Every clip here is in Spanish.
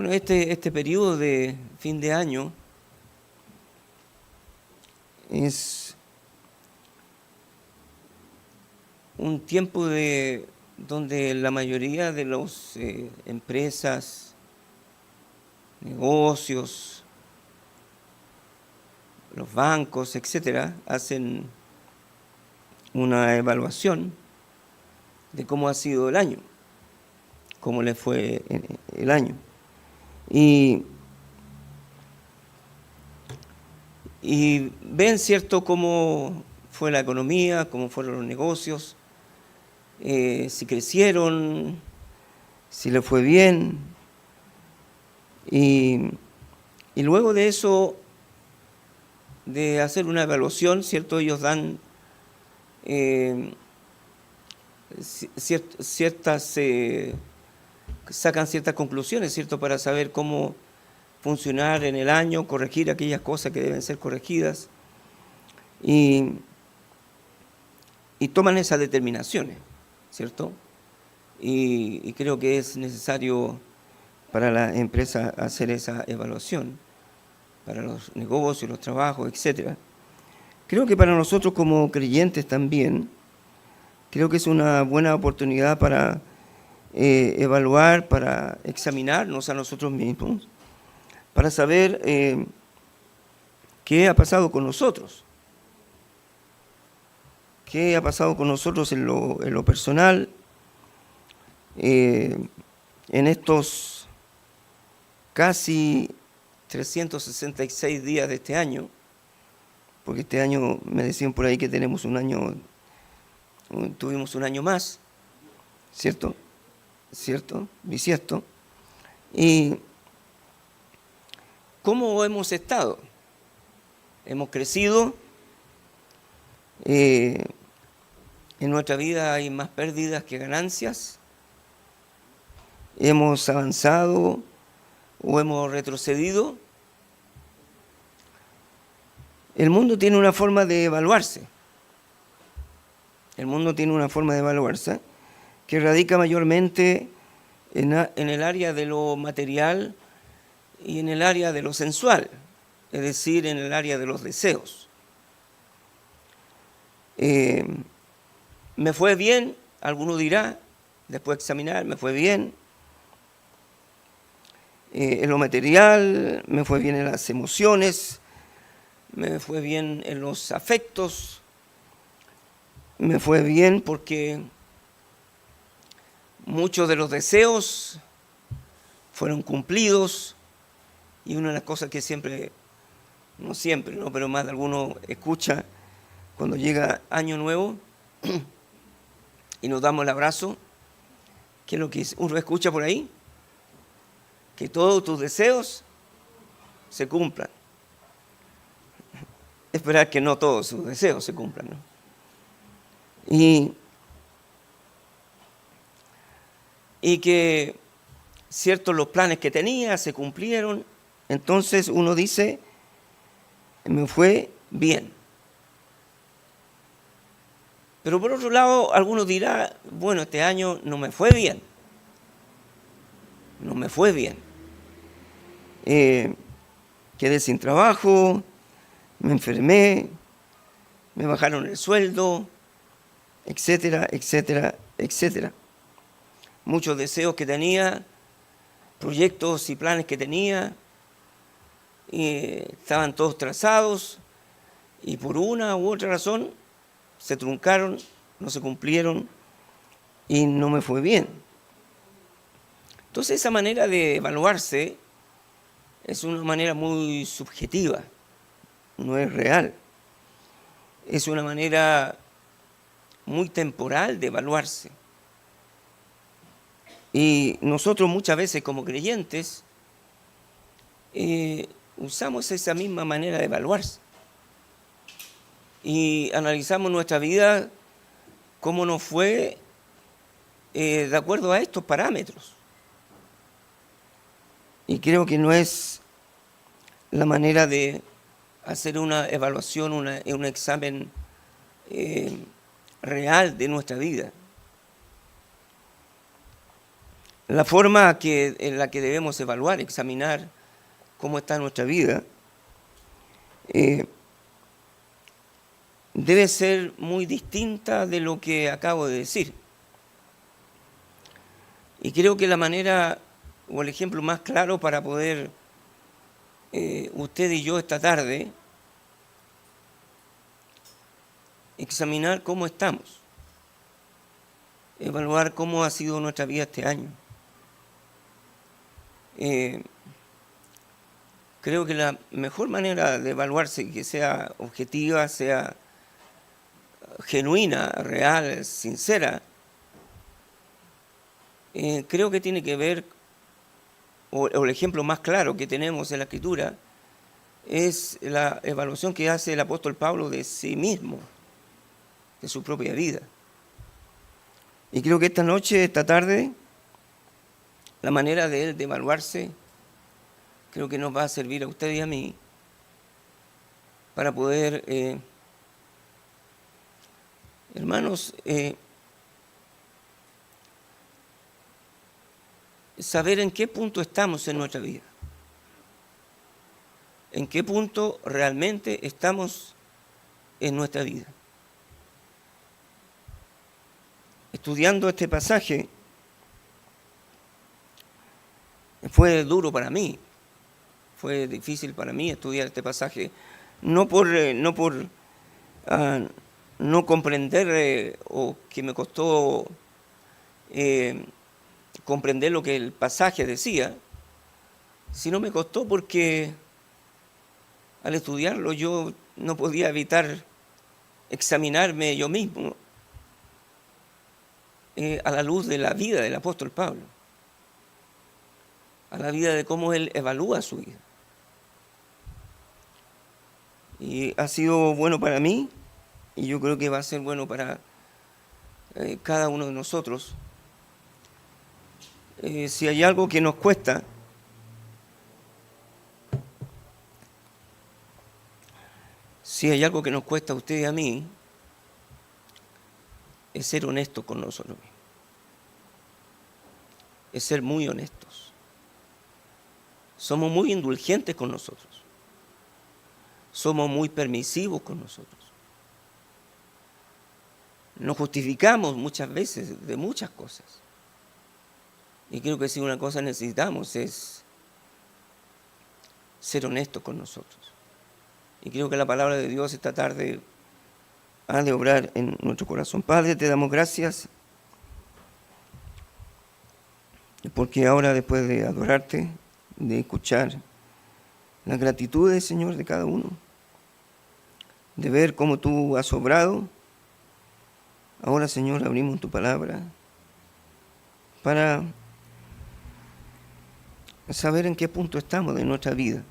Bueno, este periodo de fin de año es un tiempo donde la mayoría de las empresas, negocios, los bancos, etcétera, hacen una evaluación de cómo ha sido el año, cómo le fue el año. Y ven, ¿cierto?, cómo fue la economía, cómo fueron los negocios, si crecieron, si le fue bien. Y luego de eso, de hacer una evaluación, ¿cierto?, ellos dan sacan ciertas conclusiones, ¿cierto?, para saber cómo funcionar en el año, corregir aquellas cosas que deben ser corregidas, y toman esas determinaciones, ¿cierto? Y creo que es necesario para la empresa hacer esa evaluación, para los negocios, los trabajos, etc. Creo que para nosotros como creyentes también, creo que es una buena oportunidad para evaluar, para examinarnos a nosotros mismos, para saber qué ha pasado con nosotros, qué ha pasado con nosotros en lo personal, en estos casi 366 días de este año, porque este año me decían por ahí que tuvimos un año más, ¿cierto? ¿Cierto? Bisiesto. Y ¿cómo hemos estado? Hemos crecido, en nuestra vida hay más pérdidas que ganancias, hemos avanzado o hemos retrocedido. El mundo tiene una forma de evaluarse. El mundo tiene una forma de evaluarse que radica mayormente en el área de lo material y en el área de lo sensual, es decir, en el área de los deseos. Me fue bien, alguno dirá, después de examinar, me fue bien. En lo material, me fue bien en las emociones, me fue bien en los afectos, me fue bien porque muchos de los deseos fueron cumplidos, y una de las cosas que siempre, no siempre, ¿no?, pero más de alguno escucha cuando llega Año Nuevo y nos damos el abrazo, ¿qué es lo que uno escucha por ahí? Que todos tus deseos se cumplan. Esperar que no todos sus deseos se cumplan, ¿no? Y que ciertos los planes que tenía se cumplieron, entonces uno dice, me fue bien. Pero por otro lado, algunos dirán, bueno, este año no me fue bien. No me fue bien. Quedé sin trabajo, me enfermé, me bajaron el sueldo, etcétera, etcétera, etcétera. Muchos deseos que tenía, proyectos y planes que tenía, estaban todos trazados y por una u otra razón se truncaron, no se cumplieron y no me fue bien. Entonces esa manera de evaluarse es una manera muy subjetiva, no es real. Es una manera muy temporal de evaluarse. Y nosotros muchas veces como creyentes usamos esa misma manera de evaluarse. Y analizamos nuestra vida, cómo nos fue de acuerdo a estos parámetros. Y creo que no es la manera de hacer una evaluación, un examen real de nuestra vida. la forma en la que debemos evaluar, examinar cómo está nuestra vida, debe ser muy distinta de lo que acabo de decir. Y creo que la manera o el ejemplo más claro para poder usted y yo esta tarde examinar cómo estamos, evaluar cómo ha sido nuestra vida este año. Creo que la mejor manera de evaluarse, que sea objetiva, sea genuina, real, sincera, creo que tiene que ver, o el ejemplo más claro que tenemos en la Escritura, es la evaluación que hace el apóstol Pablo de sí mismo, de su propia vida. Y creo que esta noche, esta tarde, la manera de él de evaluarse, creo que nos va a servir a usted y a mí para poder, hermanos, saber en qué punto estamos en nuestra vida, en qué punto realmente estamos en nuestra vida. Estudiando este pasaje, fue duro para mí, fue difícil para mí estudiar este pasaje, no por no comprender o que me costó comprender lo que el pasaje decía, sino me costó porque al estudiarlo yo no podía evitar examinarme yo mismo a la luz de la vida del apóstol Pablo, a la vida de cómo él evalúa su vida. Y ha sido bueno para mí, y yo creo que va a ser bueno para cada uno de nosotros. Si hay algo que nos cuesta, a usted y a mí, es ser honestos con nosotros mismos. Es ser muy honestos. Somos muy indulgentes con nosotros. Somos muy permisivos con nosotros. Nos justificamos muchas veces de muchas cosas. Y creo que si una cosa necesitamos es ser honestos con nosotros. Y creo que la palabra de Dios esta tarde ha de obrar en nuestro corazón. Padre, te damos gracias porque ahora, después de adorarte, de escuchar las gratitudes, Señor, de cada uno, de ver cómo tú has obrado, ahora, Señor, abrimos tu palabra para saber en qué punto estamos de nuestra vida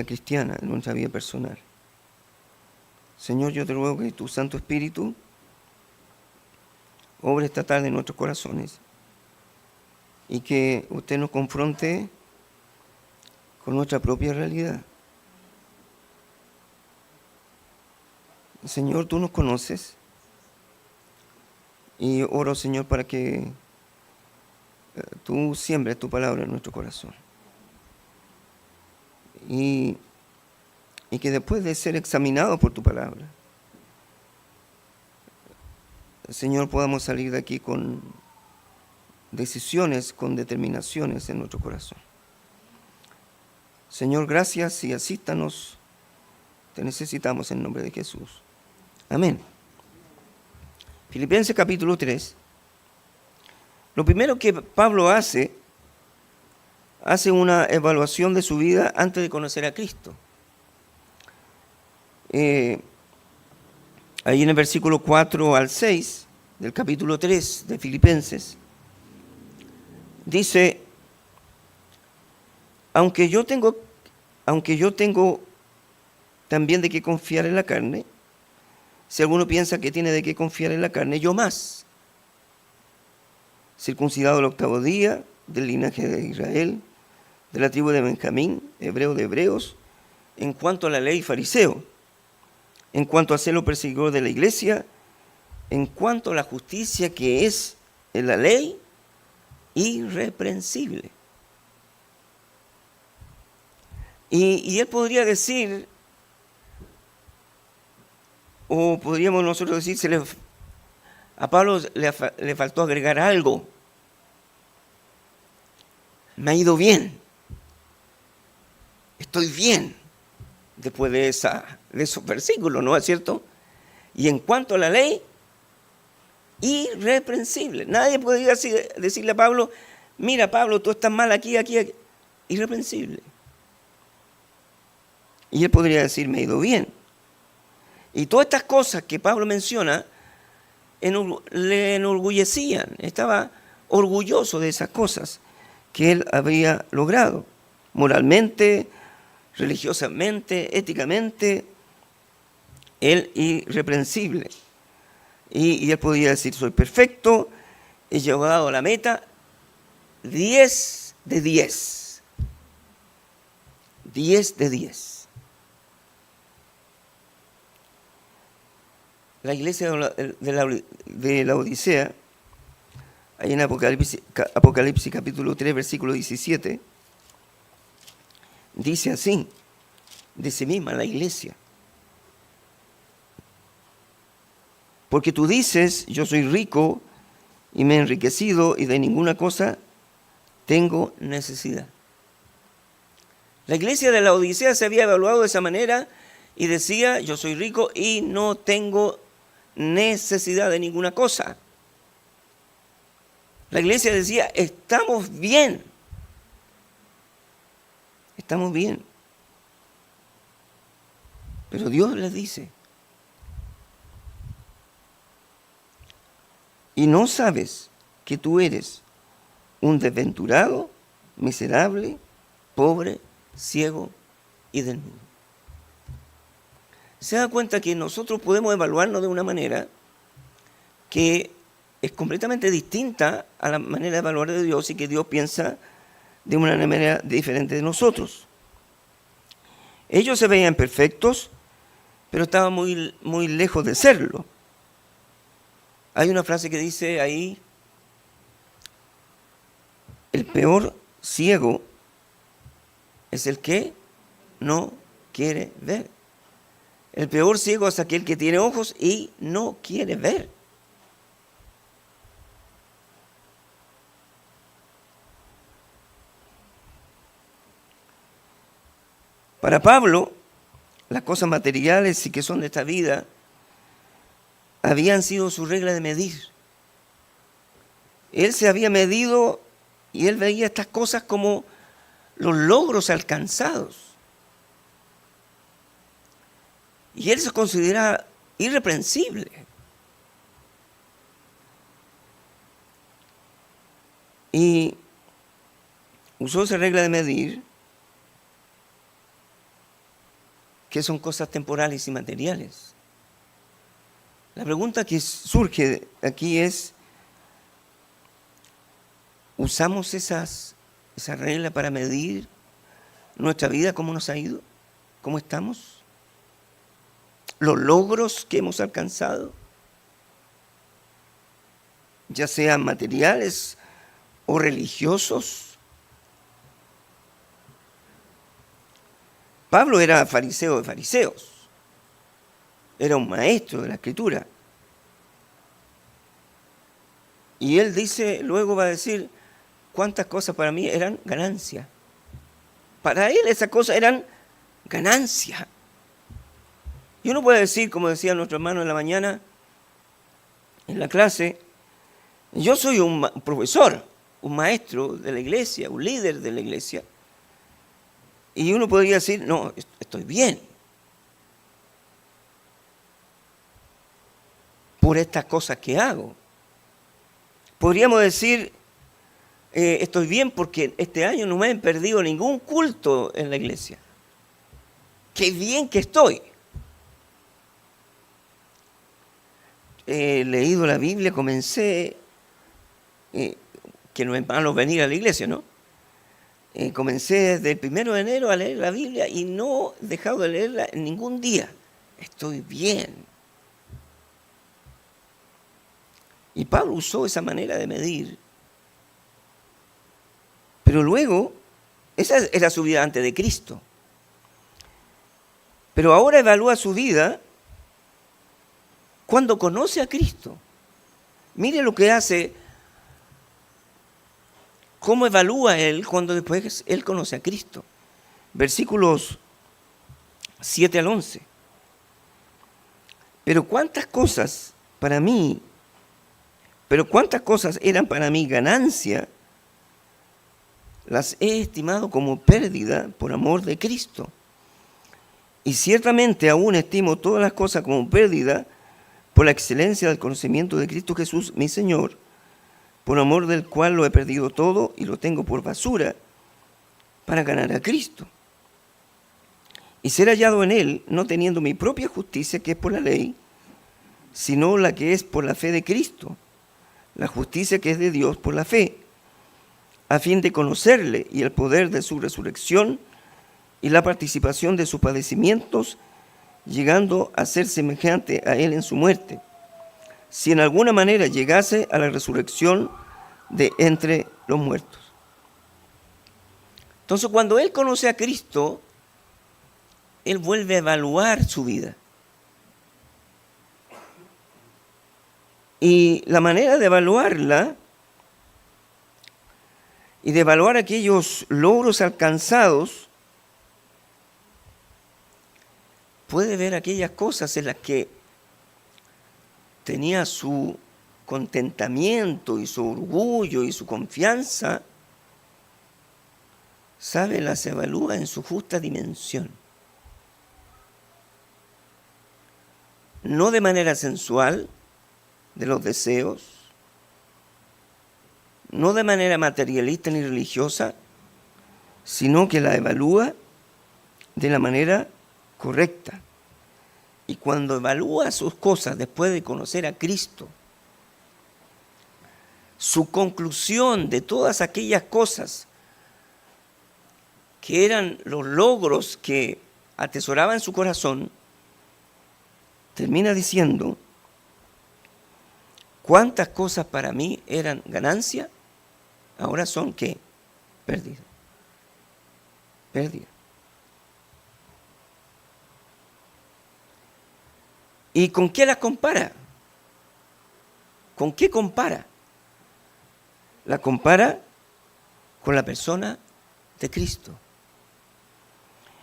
cristiana, de nuestra vida personal. Señor, yo te ruego que tu Santo Espíritu obre esta tarde en nuestros corazones y que usted nos confronte con nuestra propia realidad. Señor, tú nos conoces y oro, Señor, para que tú siembres tu palabra en nuestro corazón. Y que después de ser examinados por tu palabra, Señor, podamos salir de aquí con decisiones, con determinaciones en nuestro corazón. Señor, gracias y asístanos. Te necesitamos en nombre de Jesús. Amén. Filipenses capítulo 3. Lo primero que Pablo hace una evaluación de su vida antes de conocer a Cristo. Ahí en el versículo 4 al 6 del capítulo 3 de Filipenses, dice, aunque yo tengo también de qué confiar en la carne, si alguno piensa que tiene de qué confiar en la carne, yo más, circuncidado el 8º día, del linaje de Israel, de la tribu de Benjamín, hebreo de hebreos, en cuanto a la ley fariseo, en cuanto a celo perseguidor de la iglesia, en cuanto a la justicia que es en la ley irreprensible. Y él podría decir, o podríamos nosotros decir, a Pablo le faltó agregar algo. Me ha ido bien. Estoy bien. Después de esos versículos, ¿no es cierto? Y en cuanto a la ley, irreprensible. Nadie podría decirle a Pablo, mira Pablo, tú estás mal aquí. Irreprensible. Y él podría decir, me ha ido bien. Y todas estas cosas que Pablo menciona le enorgullecían. Estaba orgulloso de esas cosas que él había logrado. Moralmente, religiosamente, éticamente, él irreprensible. Y él podía decir, soy perfecto, he llegado a la meta, 10 de 10. 10 de 10. La iglesia de la Odisea, ahí en Apocalipsis capítulo 3, versículo 17, dice así, de sí misma la iglesia. Porque tú dices, yo soy rico y me he enriquecido y de ninguna cosa tengo necesidad. La iglesia de la Odisea se había evaluado de esa manera y decía, yo soy rico y no tengo necesidad de ninguna cosa. La iglesia decía, estamos bien. Estamos bien. Pero Dios les dice, ¿y no sabes que tú eres un desventurado, miserable, pobre, ciego y desnudo? Se da cuenta que nosotros podemos evaluarnos de una manera que es completamente distinta a la manera de evaluar de Dios y que Dios piensa de una manera diferente de nosotros. Ellos se veían perfectos, pero estaban muy, muy lejos de serlo. Hay una frase que dice ahí, el peor ciego es el que no quiere ver. El peor ciego es aquel que tiene ojos y no quiere ver. Para Pablo, las cosas materiales y que son de esta vida habían sido su regla de medir. Él se había medido y él veía estas cosas como los logros alcanzados. Y él se considera irreprensible. Y usó esa regla de medir, que son cosas temporales y materiales. La pregunta que surge aquí es, ¿usamos esa regla para medir nuestra vida, cómo nos ha ido, cómo estamos? Los logros que hemos alcanzado, ya sean materiales o religiosos. Pablo era fariseo de fariseos, era un maestro de la Escritura. Y él dice, luego va a decir, cuántas cosas para mí eran ganancia. Para él esas cosas eran ganancia. Y uno puede decir, como decía nuestro hermano en la mañana, en la clase, yo soy un profesor, un maestro de la iglesia, un líder de la iglesia. Y uno podría decir, no, estoy bien. Por estas cosas que hago. Podríamos decir, estoy bien porque este año no me he perdido ningún culto en la iglesia. Qué bien que estoy. He leído la Biblia, comencé, que no es malo venir a la iglesia, ¿no? Comencé desde el 1 de enero a leer la Biblia y no he dejado de leerla en ningún día. Estoy bien. Y Pablo usó esa manera de medir. Pero luego, esa era su vida antes de Cristo. Pero ahora evalúa su vida cuando conoce a Cristo. Mire lo que hace, cómo evalúa él cuando después él conoce a Cristo. Versículos 7 al 11. Pero cuántas cosas eran para mí ganancia, las he estimado como pérdida por amor de Cristo. Y ciertamente aún estimo todas las cosas como pérdida por la excelencia del conocimiento de Cristo Jesús, mi Señor, por amor del cual lo he perdido todo y lo tengo por basura para ganar a Cristo. Y ser hallado en Él, no teniendo mi propia justicia, que es por la ley, sino la que es por la fe de Cristo, la justicia que es de Dios por la fe, a fin de conocerle y el poder de su resurrección y la participación de sus padecimientos, llegando a ser semejante a Él en su muerte, si en alguna manera llegase a la resurrección de entre los muertos. Entonces, cuando él conoce a Cristo, él vuelve a evaluar su vida. Y la manera de evaluarla y de evaluar aquellos logros alcanzados, puede ver aquellas cosas en las que tenía su contentamiento y su orgullo y su confianza, sabe, las evalúa en su justa dimensión. No de manera sensual, de los deseos, no de manera materialista ni religiosa, sino que la evalúa de la manera correcta. Y cuando evalúa sus cosas después de conocer a Cristo, su conclusión de todas aquellas cosas que eran los logros que atesoraba en su corazón, termina diciendo: ¿cuántas cosas para mí eran ganancia? Ahora son, ¿qué? Pérdida. Pérdida. ¿Y con qué las compara? ¿Con qué compara? La compara con la persona de Cristo.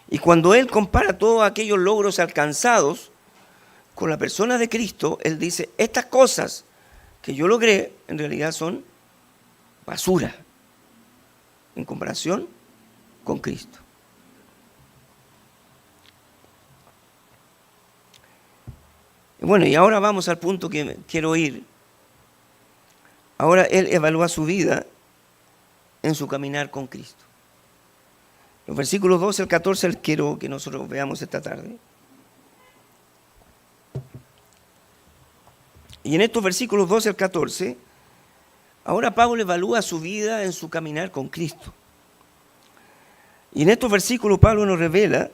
Y cuando él compara todos aquellos logros alcanzados con la persona de Cristo, él dice: estas cosas que yo logré en realidad son basura en comparación con Cristo. Bueno, y ahora vamos al punto que quiero ir. Ahora él evalúa su vida en su caminar con Cristo. Los versículos 12 al 14 quiero que nosotros veamos esta tarde. Y en estos versículos 12 al 14, ahora Pablo evalúa su vida en su caminar con Cristo. Y en estos versículos Pablo nos revela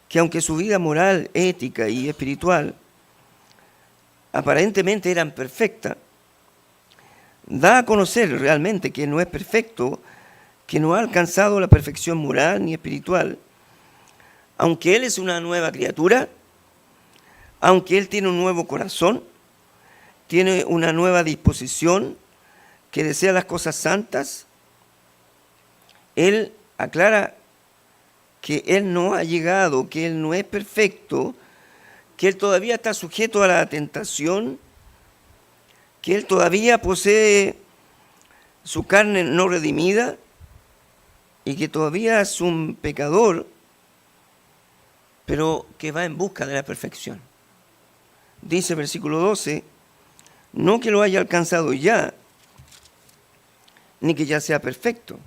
que aunque su vida moral, ética y espiritual aparentemente eran perfectas, da a conocer realmente que no es perfecto, que no ha alcanzado la perfección moral ni espiritual, aunque él es una nueva criatura, aunque él tiene un nuevo corazón, tiene una nueva disposición, que desea las cosas santas. Él aclara que él no ha llegado, que él no es perfecto, que él todavía está sujeto a la tentación, que él todavía posee su carne no redimida y que todavía es un pecador, pero que va en busca de la perfección. Dice el versículo 12, no que lo haya alcanzado ya, ni que ya sea perfecto,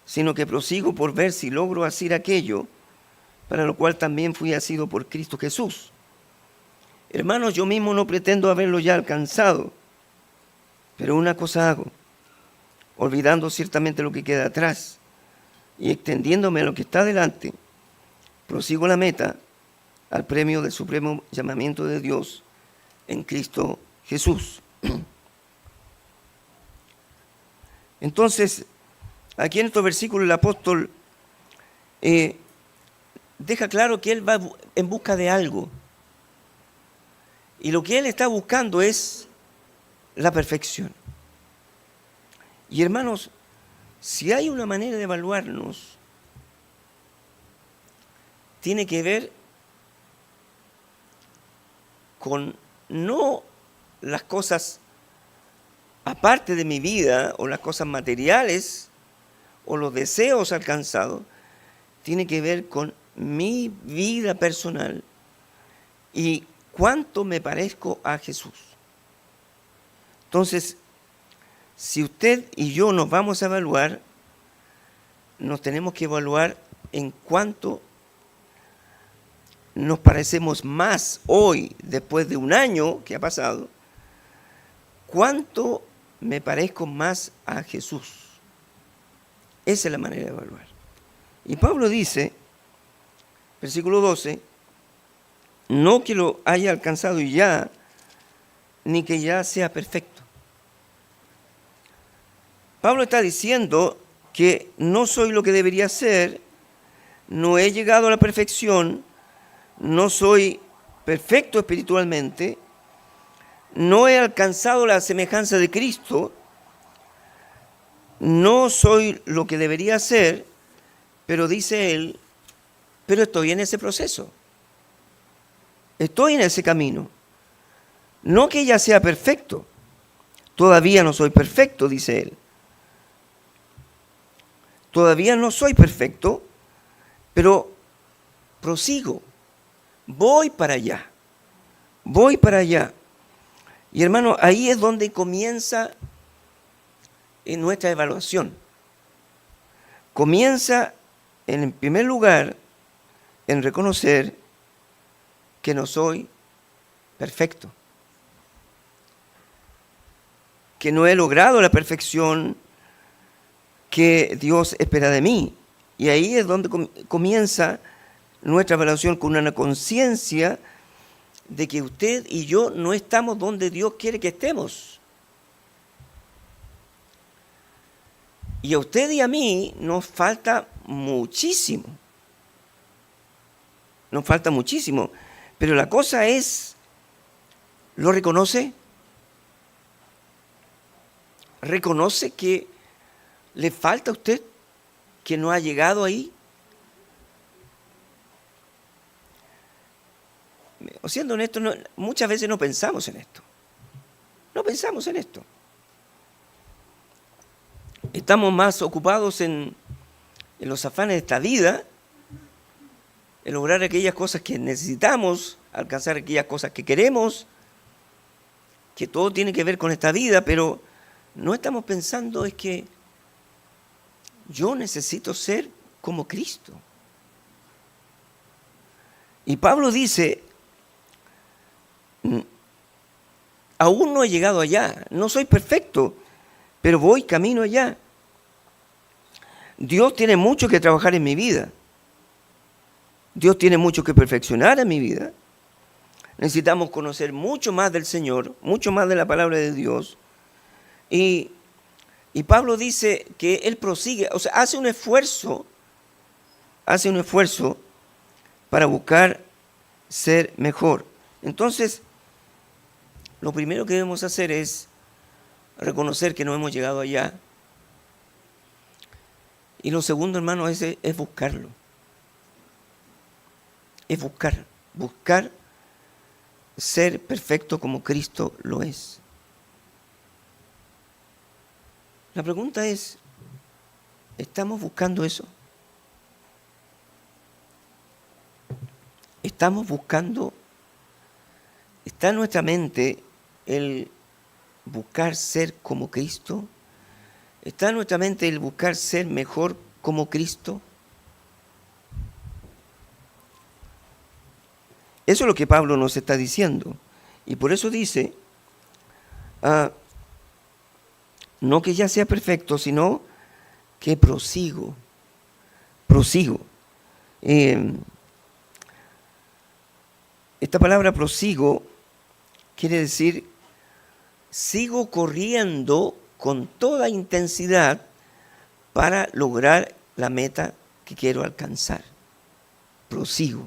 sino que prosigo por ver si logro hacer aquello para lo cual también fui asido por Cristo Jesús. Hermanos, yo mismo no pretendo haberlo ya alcanzado, pero una cosa hago, olvidando ciertamente lo que queda atrás y extendiéndome a lo que está delante, prosigo la meta, al premio del supremo llamamiento de Dios en Cristo Jesús. Entonces, aquí en estos versículos el apóstol deja claro que él va en busca de algo. Y lo que él está buscando es la perfección. Y hermanos, si hay una manera de evaluarnos, tiene que ver con no las cosas aparte de mi vida o las cosas materiales o los deseos alcanzados, tiene que ver con mi vida personal y cuánto me parezco a Jesús. Entonces, si usted y yo nos vamos a evaluar, nos tenemos que evaluar en cuánto nos parecemos más hoy, después de un año que ha pasado, cuánto me parezco más a Jesús. Esa es la manera de evaluar. Y Pablo dice, versículo 12, no que lo haya alcanzado ya, ni que ya sea perfecto. Pablo está diciendo que no soy lo que debería ser, no he llegado a la perfección, no soy perfecto espiritualmente, no he alcanzado la semejanza de Cristo, no soy lo que debería ser, pero dice él, pero estoy en ese proceso, estoy en ese camino. No que ya sea perfecto, todavía no soy perfecto, dice él. Todavía no soy perfecto, pero prosigo, voy para allá, voy para allá. Y hermano, ahí es donde comienza en nuestra evaluación. Comienza en primer lugar en reconocer que no soy perfecto, que no he logrado la perfección que Dios espera de mí. Y ahí es donde comienza nuestra evaluación con una conciencia de que usted y yo no estamos donde Dios quiere que estemos. Y a usted y a mí nos falta muchísimo. Nos falta muchísimo. Pero la cosa es, ¿lo reconoce? ¿Reconoce que le falta a usted, que no ha llegado ahí? O siendo honesto, muchas veces no pensamos en esto. No pensamos en esto. Estamos más ocupados en los afanes de esta vida, en lograr aquellas cosas que necesitamos, alcanzar aquellas cosas que queremos, que todo tiene que ver con esta vida, pero no estamos pensando es que yo necesito ser como Cristo. Y Pablo dice, aún no he llegado allá, no soy perfecto, pero voy camino allá. Dios tiene mucho que trabajar en mi vida. Dios tiene mucho que perfeccionar en mi vida. Necesitamos conocer mucho más del Señor, mucho más de la palabra de Dios. Y Pablo dice que él prosigue, o sea, hace un esfuerzo para buscar ser mejor. Entonces, lo primero que debemos hacer es reconocer que no hemos llegado allá. Y lo segundo, hermano, es buscarlo. Es buscar ser perfecto como Cristo lo es. La pregunta es, ¿estamos buscando eso? ¿Estamos buscando? ¿Está en nuestra mente el buscar ser como Cristo? ¿Está en nuestra mente el buscar ser mejor como Cristo? Eso es lo que Pablo nos está diciendo. Y por eso dice, no que ya sea perfecto, sino que prosigo. Esta palabra prosigo quiere decir sigo corriendo con toda intensidad para lograr la meta que quiero alcanzar. Prosigo.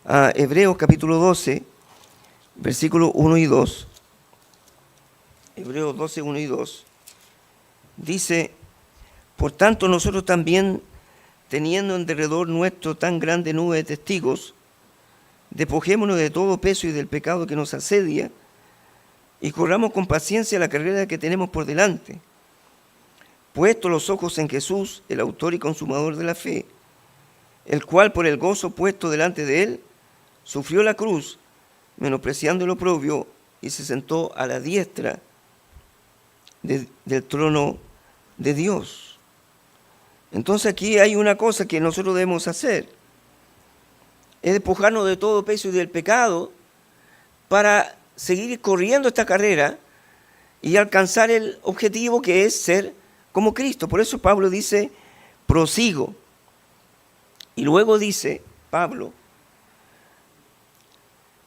Hebreos capítulo 12, versículos 1 y 2. Hebreos 12, 1 y 2. Dice: por tanto nosotros también, teniendo en derredor nuestro tan grande nube de testigos, despojémonos de todo peso y del pecado que nos asedia, y corramos con paciencia la carrera que tenemos por delante, puestos los ojos en Jesús, el autor y consumador de la fe, el cual por el gozo puesto delante de él, sufrió la cruz, menospreciando el oprobio, y se sentó a la diestra del trono de Dios. Entonces aquí hay una cosa que nosotros debemos hacer, es despojarnos de todo peso y del pecado para seguir corriendo esta carrera y alcanzar el objetivo, que es ser como Cristo. Por eso Pablo dice: prosigo. Y luego dice Pablo: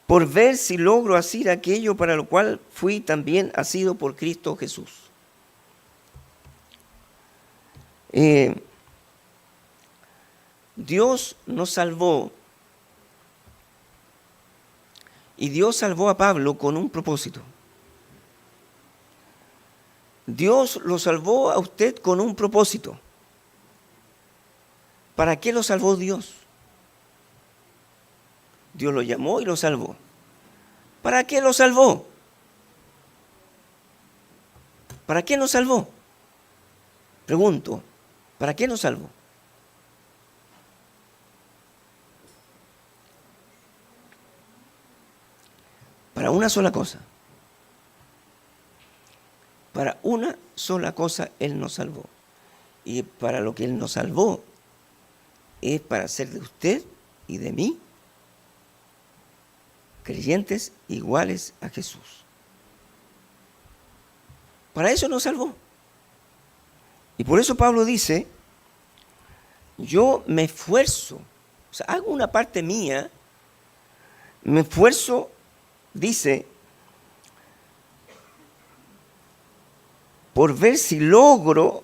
por ver si logro hacer aquello para lo cual fui también asido por Cristo Jesús. Dios nos salvó, y Dios salvó a Pablo con un propósito. Dios lo salvó a usted con un propósito. ¿Para qué lo salvó Dios? Dios lo llamó y lo salvó. ¿Para qué lo salvó? ¿Para qué nos salvó? Pregunto, ¿para qué nos salvó? Para una sola cosa. Para una sola cosa Él nos salvó. Y para lo que Él nos salvó es para hacer de usted y de mí creyentes iguales a Jesús. Para eso nos salvó. Y por eso Pablo dice: yo me esfuerzo, o sea, hago una parte mía, me esfuerzo, dice, por ver si logro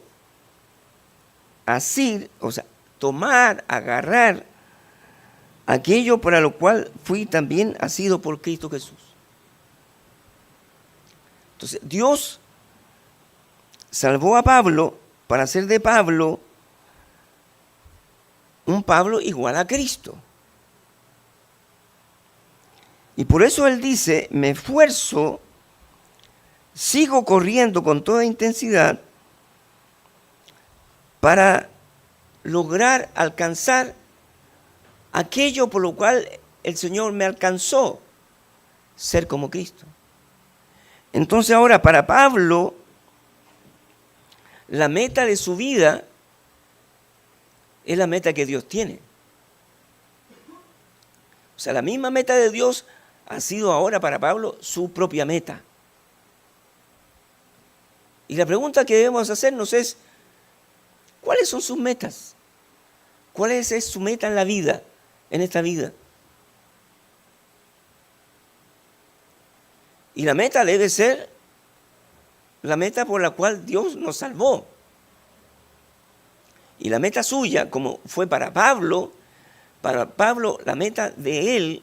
asir, o sea, tomar, agarrar aquello para lo cual fui también asido por Cristo Jesús. Entonces, Dios salvó a Pablo para hacer de Pablo un Pablo igual a Cristo. Y por eso él dice: me esfuerzo, sigo corriendo con toda intensidad para lograr alcanzar aquello por lo cual el Señor me alcanzó, ser como Cristo. Entonces ahora, para Pablo, la meta de su vida es la meta que Dios tiene. O sea, la misma meta de Dios ha sido ahora para Pablo su propia meta. Y la pregunta que debemos hacernos es: ¿cuáles son sus metas? ¿Cuál es su meta en la vida, en esta vida? Y la meta debe ser la meta por la cual Dios nos salvó. Y la meta suya, como fue para Pablo, la meta de él,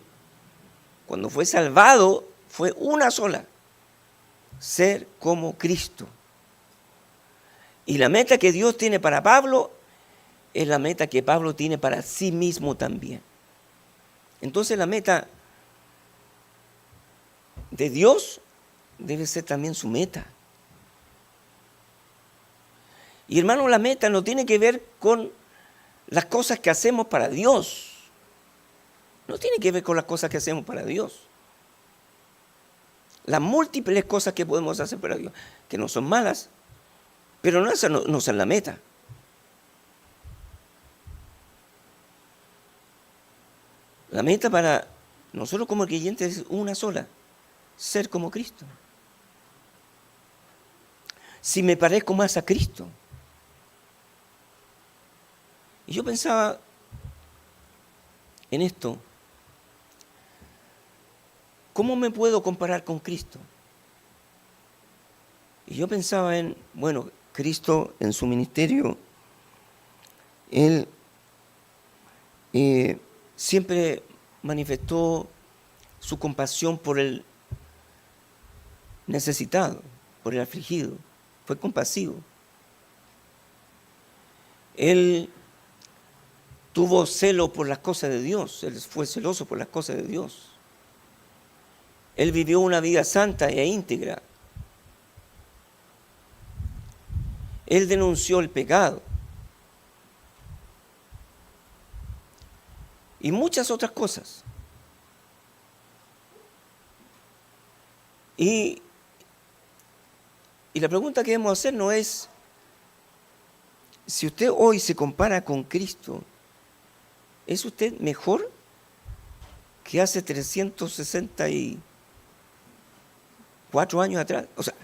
cuando fue salvado, fue una sola: ser como Cristo. Y la meta que Dios tiene para Pablo es la meta que Pablo tiene para sí mismo también. Entonces la meta de Dios debe ser también su meta. Y hermano, la meta no tiene que ver con las cosas que hacemos para Dios. No tiene que ver con las cosas que hacemos para Dios. Las múltiples cosas que podemos hacer para Dios, que no son malas, pero no son la meta. La meta para nosotros como creyentes es una sola: ser como Cristo. Si me parezco más a Cristo. Y yo pensaba en esto: ¿cómo me puedo comparar con Cristo? Y yo pensaba en, bueno, Cristo en su ministerio, Él siempre manifestó su compasión por el necesitado, por el afligido. Fue compasivo. Él tuvo celo por las cosas de Dios. Él fue celoso por las cosas de Dios. Él vivió una vida santa e íntegra. Él denunció el pecado. Y muchas otras cosas. Y la pregunta que debemos hacer no es, si usted hoy se compara con Cristo, ¿es usted mejor que hace 364 años atrás? O sea,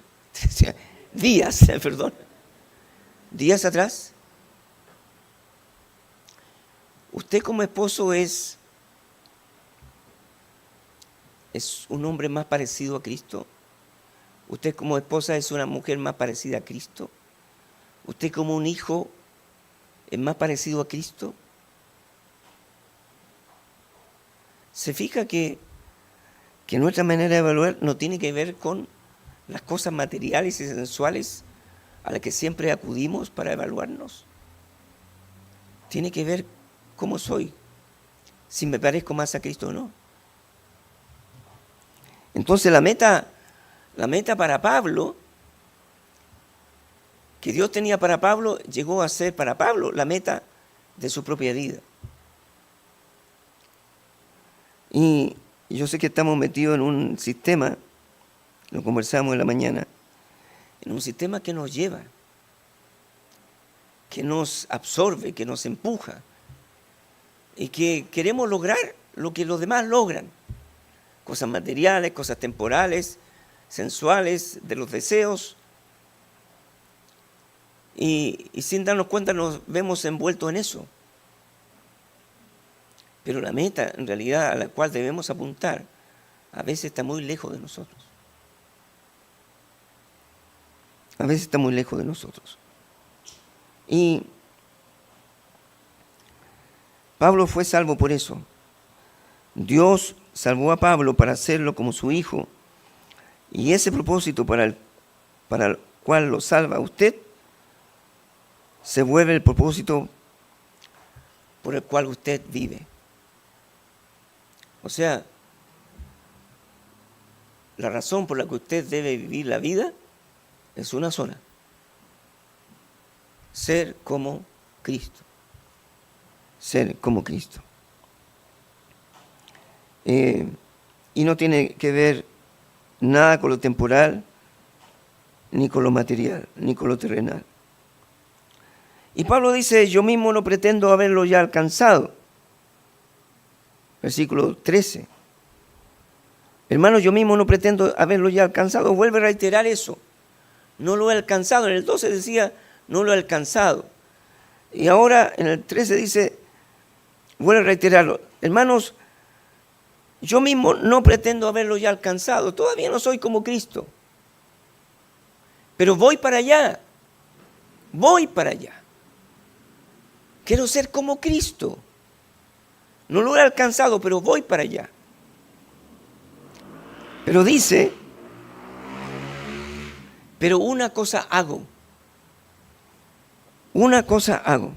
días atrás. Usted como esposo es un hombre más parecido a Cristo. Usted como esposa es una mujer más parecida a Cristo. Usted como un hijo es más parecido a Cristo. Se fija que nuestra manera de evaluar no tiene que ver con las cosas materiales y sensuales a las que siempre acudimos para evaluarnos. Tiene que ver cómo soy, si me parezco más a Cristo o no. Entonces la meta para Pablo, que Dios tenía para Pablo, llegó a ser para Pablo la meta de su propia vida. Y yo sé que estamos metidos en un sistema, lo conversamos en la mañana, en un sistema que nos lleva, que nos absorbe, que nos empuja, y que queremos lograr lo que los demás logran. Cosas materiales, cosas temporales, sensuales, de los deseos. Y sin darnos cuenta nos vemos envueltos en eso. Pero la meta, en realidad, a la cual debemos apuntar, a veces está muy lejos de nosotros. A veces está muy lejos de nosotros. Y Pablo fue salvo por eso. Dios salvó a Pablo para hacerlo como su hijo. Y ese propósito para el cual lo salva a usted, se vuelve el propósito por el cual usted vive. O sea, la razón por la que usted debe vivir la vida es una sola: ser como Cristo. Ser como Cristo. Y no tiene que ver nada con lo temporal, ni con lo material, ni con lo terrenal. Y Pablo dice, yo mismo no pretendo haberlo ya alcanzado. Versículo 13. Hermanos, yo mismo no pretendo haberlo ya alcanzado. Vuelve a reiterar eso. No lo he alcanzado. En el 12 decía, no lo he alcanzado. Y ahora en el 13 dice, vuelve a reiterarlo. Hermanos, yo mismo no pretendo haberlo ya alcanzado. Todavía no soy como Cristo. Pero voy para allá. Voy para allá. Quiero ser como Cristo. No lo he alcanzado, pero voy para allá. Pero dice, pero una cosa hago. Una cosa hago.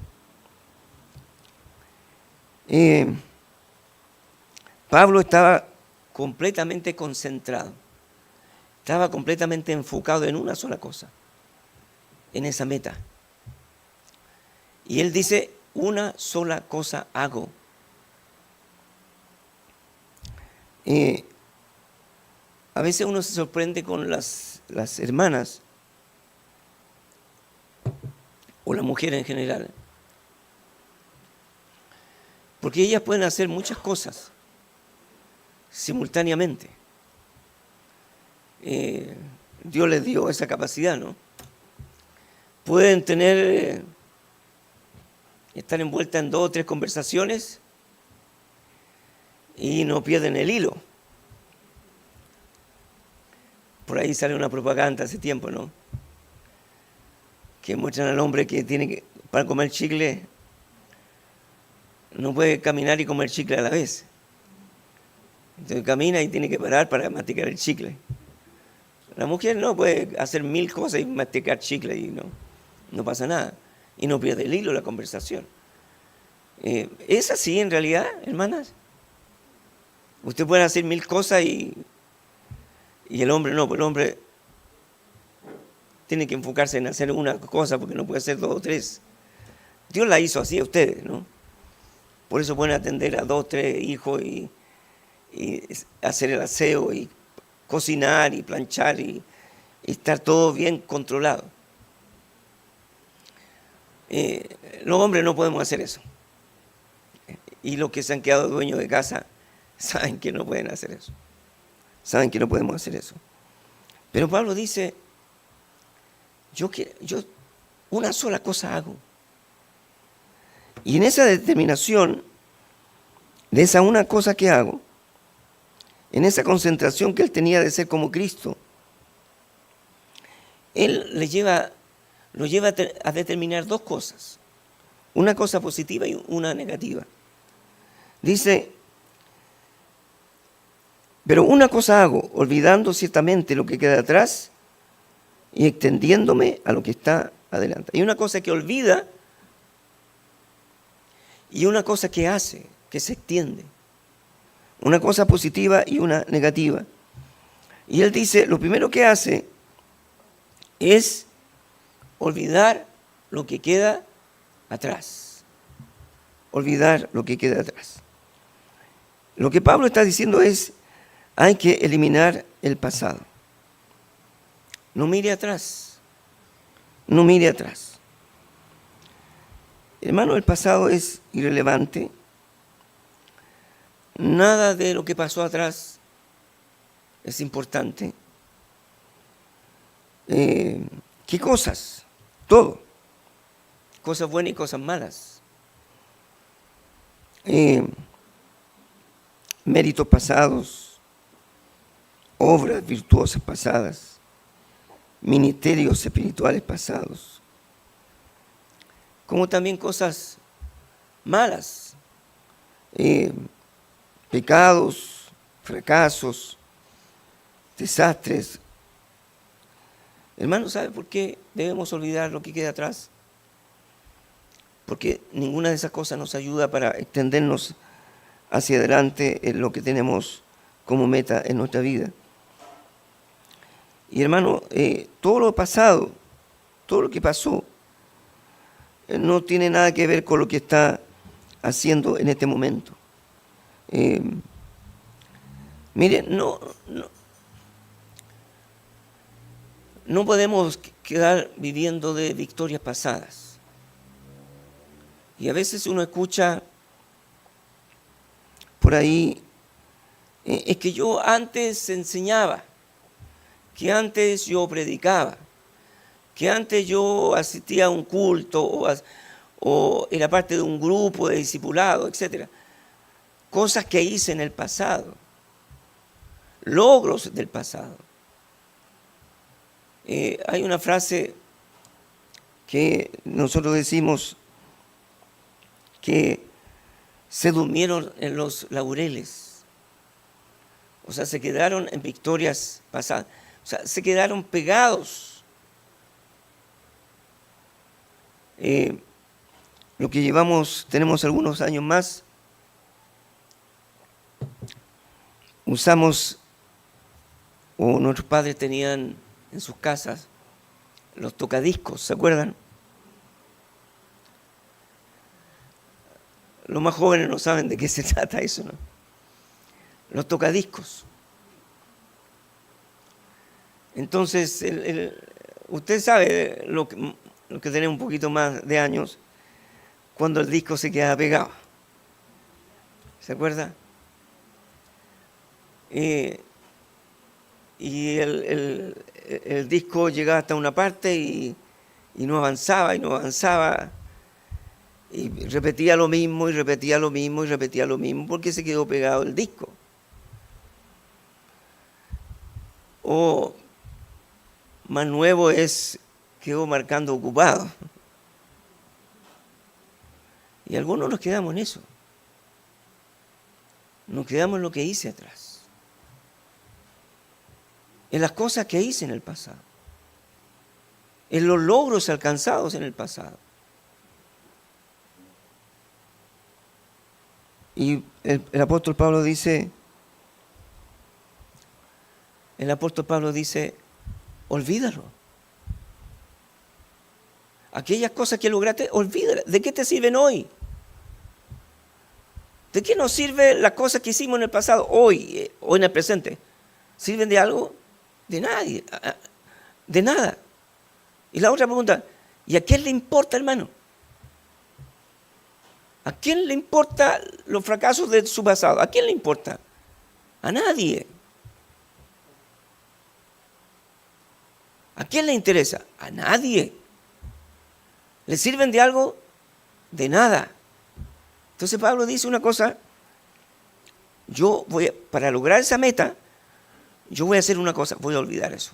Pablo estaba completamente concentrado. Estaba completamente enfocado en una sola cosa. En esa meta. Y él dice, una sola cosa hago. A veces uno se sorprende con las hermanas o la mujer en general, porque ellas pueden hacer muchas cosas simultáneamente. Dios les dio esa capacidad, ¿no? Pueden estar envueltas en 2 o 3 conversaciones y no pierden el hilo. Por ahí sale una propaganda hace tiempo, ¿no? que muestran al hombre que para comer chicle, no puede caminar y comer chicle a la vez. Entonces camina y tiene que parar para masticar el chicle. La mujer no puede hacer 1000 cosas y masticar chicle y no pasa nada. Y no pierde el hilo de la conversación. ¿Es así en realidad, hermanas? Usted puede hacer 1000 cosas y el hombre no, pues el hombre tiene que enfocarse en hacer una cosa porque no puede hacer 2 o 3. Dios la hizo así a ustedes, ¿no? Por eso pueden atender a 2 o 3 hijos y hacer el aseo y cocinar y planchar y estar todo bien controlado. Los hombres no podemos hacer eso. Y los que se han quedado dueños de casa saben que no pueden hacer eso. Saben que no podemos hacer eso. Pero Pablo dice, yo una sola cosa hago. Y en esa determinación de esa una cosa que hago, en esa concentración que él tenía de ser como Cristo, él lo lleva a determinar 2 cosas, una cosa positiva y una negativa. Dice, pero una cosa hago, olvidando ciertamente lo que queda atrás y extendiéndome a lo que está adelante. Hay una cosa que olvida y una cosa que hace, que se extiende. Una cosa positiva y una negativa. Y él dice, lo primero que hace es olvidar lo que queda atrás. Olvidar lo que queda atrás. Lo que Pablo está diciendo es, hay que eliminar el pasado. No mire atrás. No mire atrás. Hermano, el pasado es irrelevante. Nada de lo que pasó atrás es importante. ¿Qué cosas? Todo. Cosas buenas y cosas malas. Méritos pasados, obras virtuosas pasadas, ministerios espirituales pasados, como también cosas malas, pecados, fracasos, desastres. Hermano, ¿sabe por qué debemos olvidar lo que queda atrás? Porque ninguna de esas cosas nos ayuda para extendernos hacia adelante en lo que tenemos como meta en nuestra vida. Y hermano, todo lo pasado, todo lo que pasó, no tiene nada que ver con lo que está haciendo en este momento. Miren, no podemos quedar viviendo de victorias pasadas. Y a veces uno escucha por ahí, es que yo antes enseñaba, que antes yo predicaba, que antes yo asistía a un culto o era parte de un grupo de discipulado, etc. Cosas que hice en el pasado, logros del pasado. Hay una frase que nosotros decimos que se durmieron en los laureles, o sea, se quedaron en victorias pasadas, o sea, se quedaron pegados. Lo que tenemos algunos años más, usamos, o nuestros padres tenían en sus casas, los tocadiscos, ¿se acuerdan? Los más jóvenes no saben de qué se trata eso, ¿no? Los tocadiscos. Entonces, usted sabe, lo que tiene un poquito más de años, cuando el disco se queda pegado. ¿Se acuerda? Y el disco llegaba hasta una parte y no avanzaba y no avanzaba. Y repetía lo mismo y repetía lo mismo y repetía lo mismo porque se quedó pegado el disco. O más nuevo es quedó marcando ocupado. Y algunos nos quedamos en eso. Nos quedamos en lo que hice atrás. En las cosas que hice en el pasado. En los logros alcanzados en el pasado. Y el apóstol Pablo dice, olvídalo. Aquellas cosas que lograste, olvídalas. ¿De qué te sirven hoy? ¿De qué nos sirven las cosas que hicimos en el pasado, hoy en el presente? ¿Sirven de algo? De nadie, de nada. Y la otra pregunta, ¿y a quién le importa, hermano? ¿A quién le importa los fracasos de su pasado? ¿A quién le importa? A nadie. ¿A quién le interesa? A nadie. ¿Le sirven de algo? De nada. Entonces Pablo dice una cosa, para lograr esa meta, yo voy a hacer una cosa, voy a olvidar eso.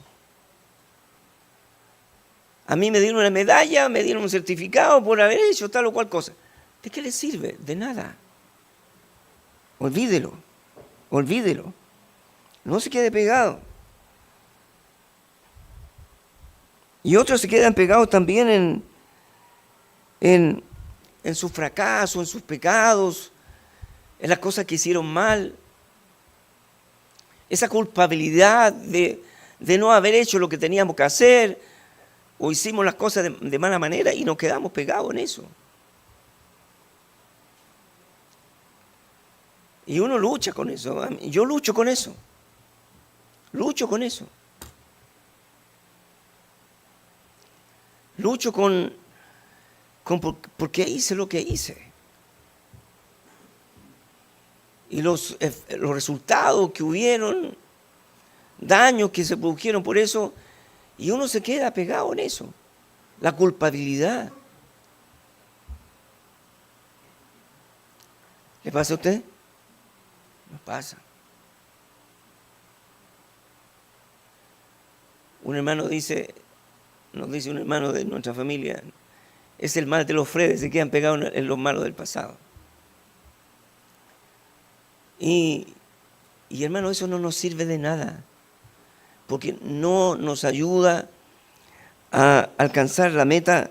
A mí me dieron una medalla, me dieron un certificado por haber hecho tal o cual cosa. ¿De qué le sirve? De nada. Olvídelo. No se quede pegado. Y otros se quedan pegados también en su fracaso, en sus pecados, en las cosas que hicieron mal. Esa culpabilidad de no haber hecho lo que teníamos que hacer, o hicimos las cosas de mala manera y nos quedamos pegados en eso. Y uno lucha con eso. Yo lucho con eso. Lucho con por qué hice lo que hice. Y los resultados que hubieron, daños que se produjeron por eso, y uno se queda pegado en eso. La culpabilidad. ¿Le pasa a usted? Nos pasa. Nos dice un hermano de nuestra familia, es el mal de los Fredes, se quedan pegados en los malos del pasado. Y hermano, eso no nos sirve de nada, porque no nos ayuda a alcanzar la meta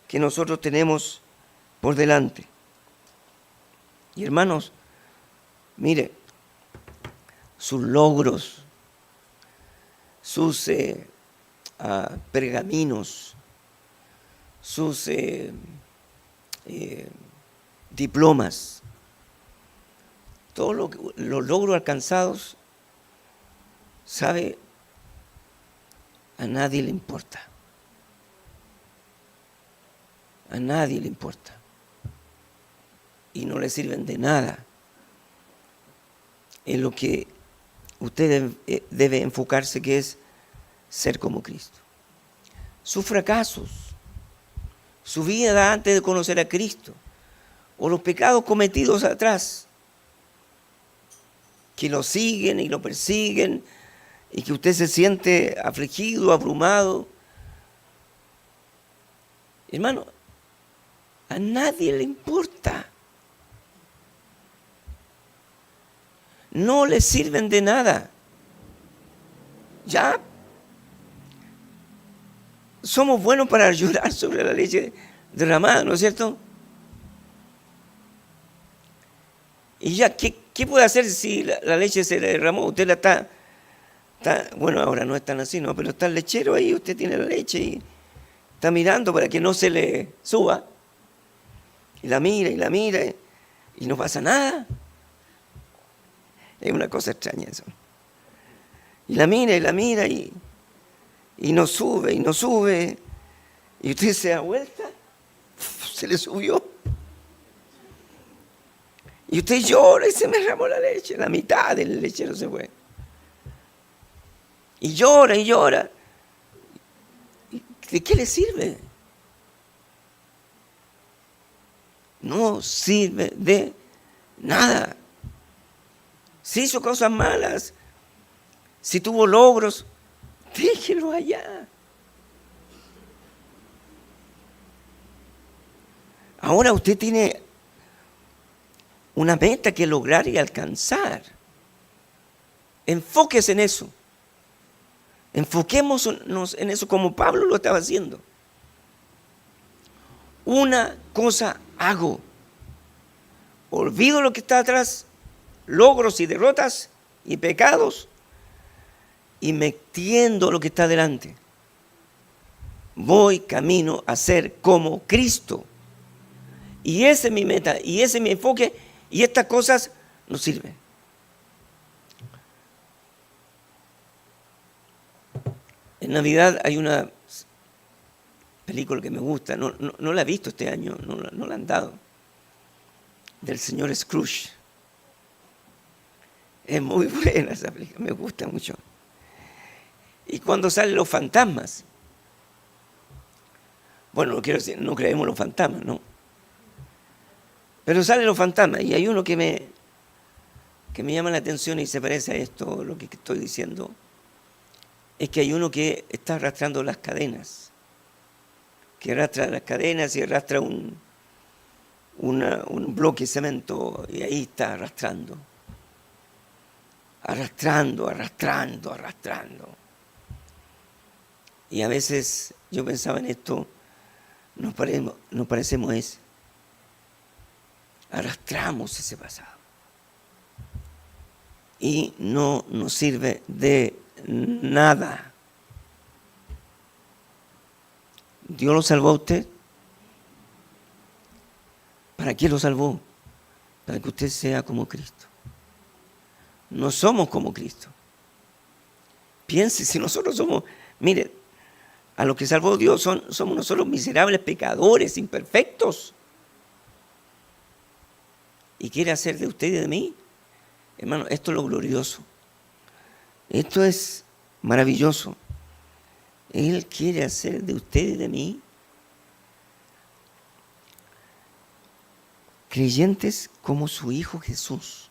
que nosotros tenemos por delante. Y hermanos, mire, sus logros, sus pergaminos, sus diplomas, todos los logros alcanzados, ¿sabe? A nadie le importa. A nadie le importa. Y no le sirven de nada. En lo que usted debe enfocarse, que es ser como Cristo. Sus fracasos, su vida antes de conocer a Cristo, o los pecados cometidos atrás, que lo siguen y lo persiguen, y que usted se siente afligido, abrumado. Hermano, a nadie le importa. No le sirven de nada. Ya somos buenos para llorar sobre la leche derramada, ¿no es cierto? Y ya, ¿qué puede hacer si la leche se le derramó? Usted la está, bueno, ahora no es tan así, ¿no? Pero está el lechero ahí, usted tiene la leche y está mirando para que no se le suba. Y la mira y no pasa nada. Es una cosa extraña eso. Y la mira y no sube. Y usted se da vuelta, se le subió. Y usted llora y se me derramó la leche. La mitad del lechero se fue. Y llora. ¿De qué le sirve? No sirve de nada. Si hizo cosas malas, si tuvo logros, déjelo allá. Ahora usted tiene una meta que lograr y alcanzar. Enfóquese en eso. Enfoquémonos en eso como Pablo lo estaba haciendo. Una cosa hago. Olvido lo que está atrás, logros y derrotas y pecados, y me extiendo lo que está delante. Voy camino a ser como Cristo. Y esa es mi meta, y ese es mi enfoque, y estas cosas nos sirven. En Navidad hay una película que me gusta, no la he visto este año, no la han dado, del señor Scrooge. Es muy buena esa película, me gusta mucho. Y cuando salen los fantasmas, bueno, no quiero decir, no creemos en los fantasmas, no. Pero salen los fantasmas y hay uno que me llama la atención y se parece a esto, lo que estoy diciendo. Es que hay uno que está arrastrando las cadenas, que arrastra las cadenas y arrastra un bloque de cemento y ahí está arrastrando. Arrastrando. Y a veces yo pensaba en esto, nos parecemos a ese. Arrastramos ese pasado. Y no nos sirve de nada. Dios lo salvó a usted. ¿Para qué lo salvó? Para que usted sea como Cristo. No somos como Cristo. Piense, si nosotros somos, mire, a los que salvó Dios somos nosotros miserables pecadores, imperfectos. Y quiere hacer de usted y de mí, hermano, esto es lo glorioso. Esto es maravilloso. Él quiere hacer de usted y de mí creyentes como su Hijo Jesús.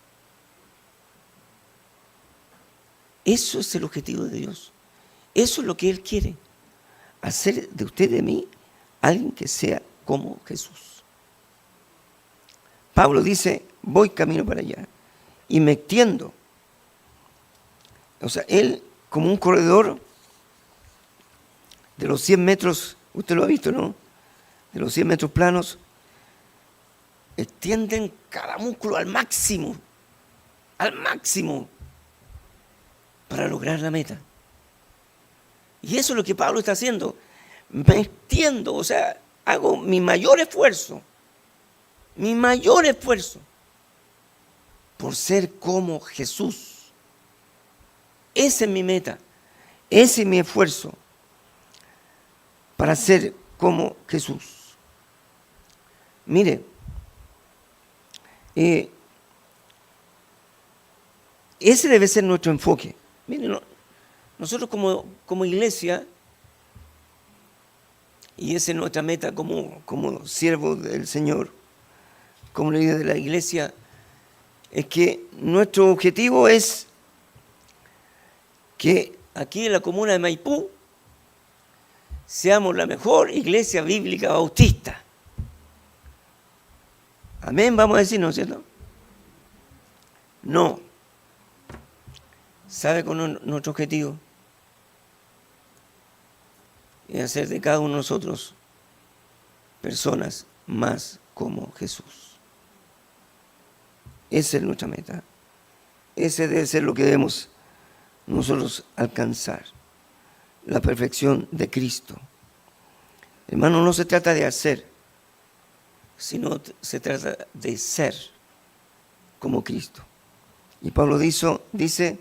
Eso es el objetivo de Dios. Eso es lo que Él quiere. Hacer de usted y de mí alguien que sea como Jesús. Pablo dice, voy camino para allá y me extiendo. O sea, él como un corredor de los 100 metros, usted lo ha visto, ¿no? De los 100 metros planos, extienden cada músculo al máximo, para lograr la meta. Y eso es lo que Pablo está haciendo. Me extiendo, o sea, hago mi mayor esfuerzo por ser como Jesús. Esa es mi meta, ese es mi esfuerzo para ser como Jesús. Mire, ese debe ser nuestro enfoque. Mire, nosotros como iglesia, y esa es nuestra meta como siervos del Señor, como líder de la iglesia, es que nuestro objetivo es que aquí en la comuna de Maipú seamos la mejor iglesia bíblica bautista. Amén, vamos a decir, ¿no es cierto? No. ¿Sabe cuál es nuestro objetivo? Es hacer de cada uno de nosotros personas más como Jesús. Esa es nuestra meta. Ese debe ser lo que debemos nosotros alcanzar. La perfección de Cristo. Hermano, no se trata de hacer, sino se trata de ser como Cristo. Y Pablo dice,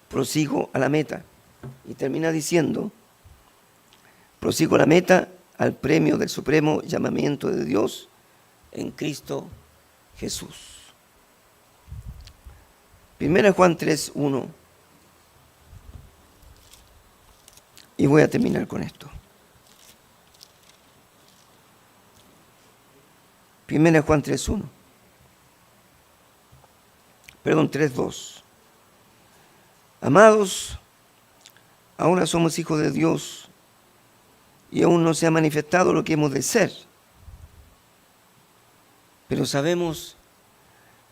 prosigo a la meta. Y termina diciendo, prosigo a la meta, al premio del supremo llamamiento de Dios en Cristo Jesús. 1 Juan 3:1. Y voy a terminar con esto. 1 Juan 3:1. Perdón, 3:2. Amados, ahora somos hijos de Dios y aún no se ha manifestado lo que hemos de ser. Pero sabemos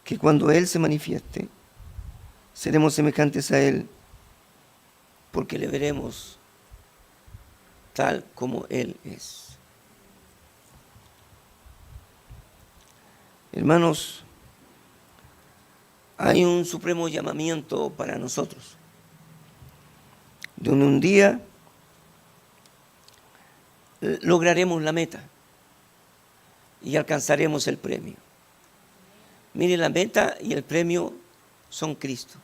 que cuando Él se manifieste, seremos semejantes a Él, porque le veremos tal como Él es. Hermanos, hay un supremo llamamiento para nosotros, donde un día lograremos la meta y alcanzaremos el premio. Mire, la meta y el premio son Cristo.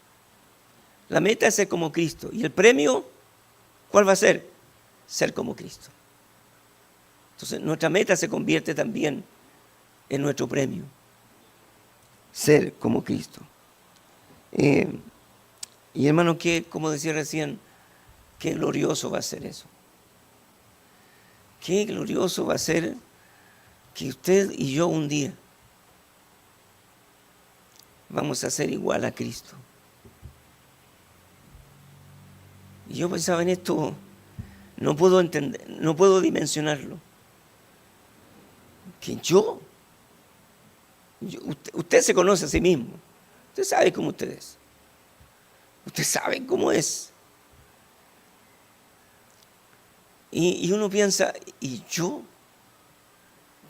La meta es ser como Cristo. ¿Y el premio cuál va a ser? Ser como Cristo. Entonces, nuestra meta se convierte también en nuestro premio. Ser como Cristo. Y hermano, que como decía recién, qué glorioso va a ser eso. Qué glorioso va a ser que usted y yo un día vamos a ser igual a Cristo. Y yo pensaba en esto, no puedo entender, no puedo dimensionarlo. Que usted se conoce a sí mismo. Usted sabe cómo usted es. Usted sabe cómo es. Y uno piensa, ¿y yo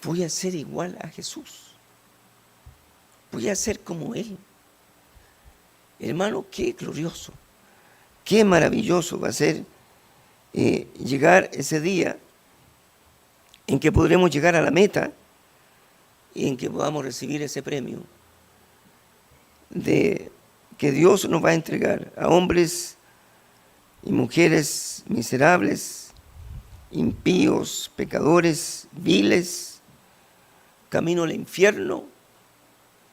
voy a ser igual a Jesús? Voy a ser como Él. Hermano, qué glorioso, qué maravilloso va a ser llegar ese día en que podremos llegar a la meta y en que podamos recibir ese premio de que Dios nos va a entregar a hombres y mujeres miserables, impíos, pecadores, viles, camino al infierno,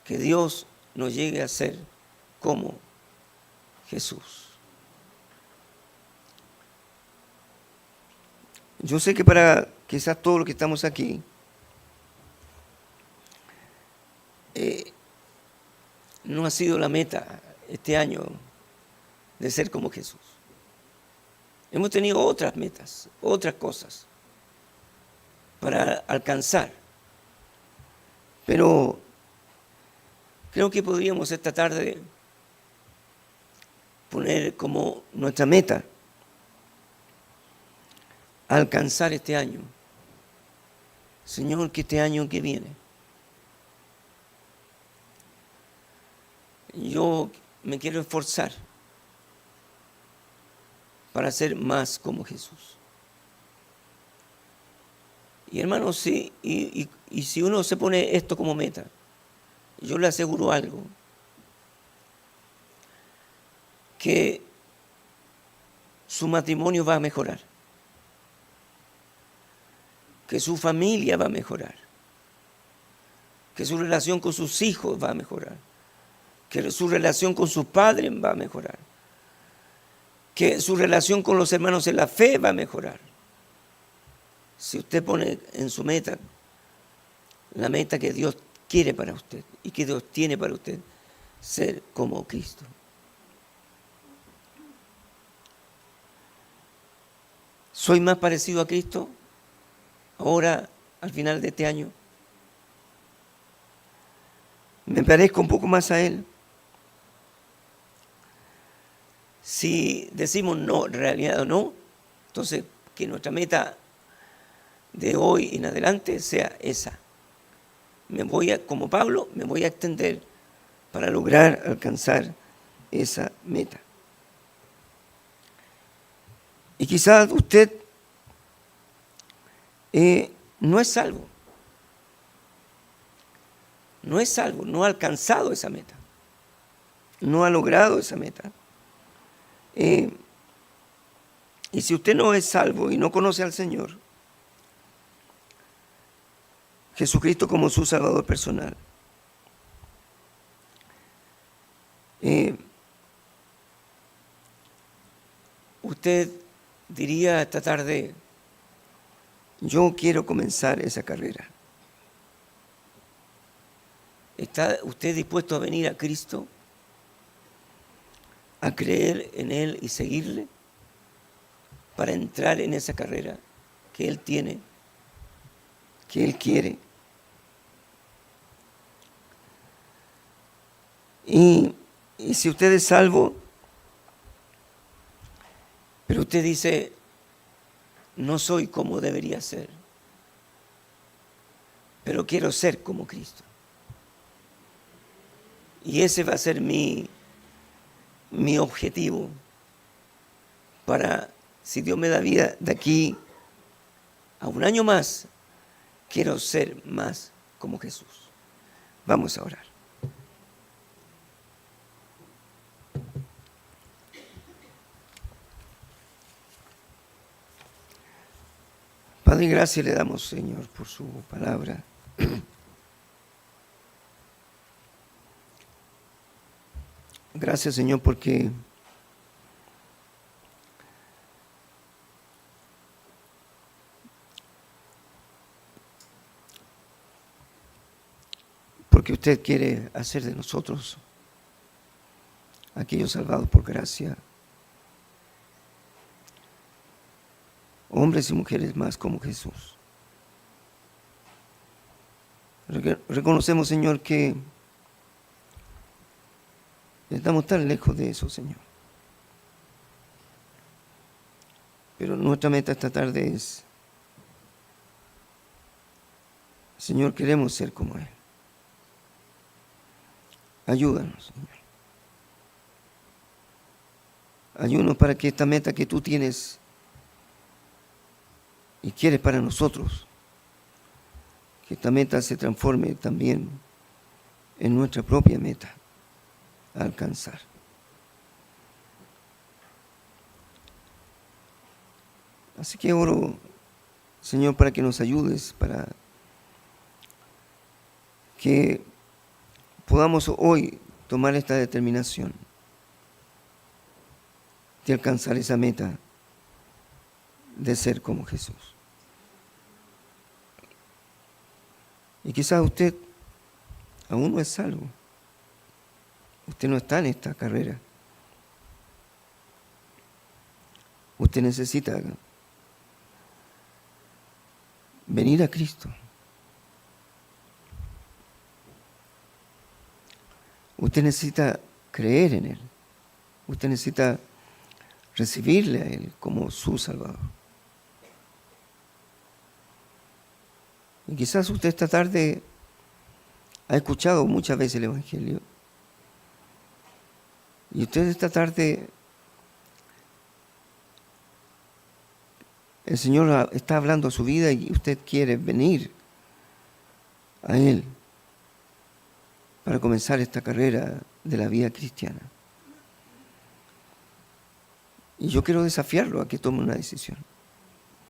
que Dios nos llegue a ser como Jesús. Yo sé que para quizás todos los que estamos aquí, no ha sido la meta este año de ser como Jesús. Hemos tenido otras metas, otras cosas para alcanzar. Pero creo que podríamos esta tarde poner como nuestra meta alcanzar este año. Señor, que este año que viene yo me quiero esforzar para ser más como Jesús. Y hermanos, sí, y si uno se pone esto como meta, yo le aseguro algo, que su matrimonio va a mejorar, que su familia va a mejorar, que su relación con sus hijos va a mejorar, que su relación con sus padres va a mejorar, que su relación con los hermanos en la fe va a mejorar. Si usted pone en su meta la meta que Dios quiere para usted y que Dios tiene para usted, ser como Cristo. ¿Soy más parecido a Cristo ahora, al final de este año? ¿Me parezco un poco más a Él? Si decimos no, en realidad no, entonces que nuestra meta de hoy en adelante sea esa. Como Pablo, me voy a extender para lograr alcanzar esa meta. Y quizás usted no es salvo. No es salvo, no ha alcanzado esa meta. No ha logrado esa meta. Y si usted no es salvo y no conoce al Señor, Jesucristo como su Salvador personal, usted diría esta tarde, yo quiero comenzar esa carrera. ¿Está usted dispuesto a venir a Cristo, a creer en Él y seguirle para entrar en esa carrera que Él tiene, que Él quiere? Y si usted es salvo, pero usted dice, no soy como debería ser, pero quiero ser como Cristo. Y ese va a ser mi objetivo para, si Dios me da vida de aquí a un año más, quiero ser más como Jesús. Vamos a orar. Padre, gracias le damos, Señor, por su palabra. Gracias, Señor, porque usted quiere hacer de nosotros, aquellos salvados por gracia, hombres y mujeres más como Jesús. Reconocemos, Señor, que estamos tan lejos de eso, Señor. Pero nuestra meta esta tarde es, Señor, queremos ser como Él. Ayúdanos, Señor. Ayúdanos para que esta meta que tú tienes y quieres para nosotros, que esta meta se transforme también en nuestra propia meta a alcanzar. Así que oro, Señor, para que nos ayudes, para que podamos hoy tomar esta determinación de alcanzar esa meta de ser como Jesús. Y quizás usted aún no es salvo. Usted no está en esta carrera. Usted necesita venir a Cristo. Usted necesita creer en Él. Usted necesita recibirle a Él como su Salvador. Y quizás usted esta tarde ha escuchado muchas veces el Evangelio. Y usted esta tarde, el Señor está hablando a su vida y usted quiere venir a Él para comenzar esta carrera de la vida cristiana. Y yo quiero desafiarlo a que tome una decisión.